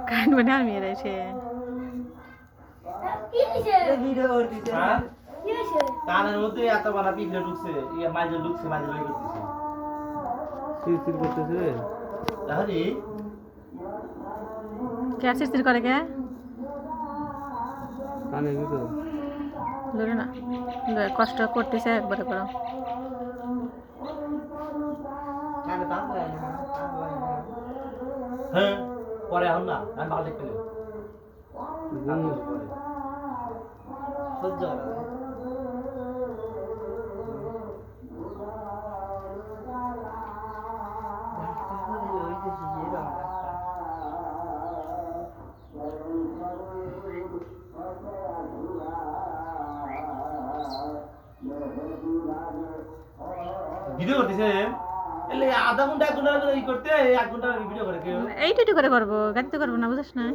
কান মানে আর মেয়েরা এসে কানের মধ্যে এত বড় পিছলে ঢুকছে ইয়ে মাইজে ঢুকছে মাইজে লই করতেছে চির করতেছে তাহলে কে চিরচির করে কে কানে কিন্তু ধরে না কষ্ট করতেছে একবারে করো কানে দাম হয় না হ্যাঁ পরে এখন না আমি ভালো দেখতে নেই সহ্য করে ভিডিও করতেছে এলে আধা ঘন্টা 1 ঘন্টা করে ই করতে 1 ঘন্টা ভিডিও করে কেউ এইটা একটু করে করবো গাড়িতে করবো না বুঝছ না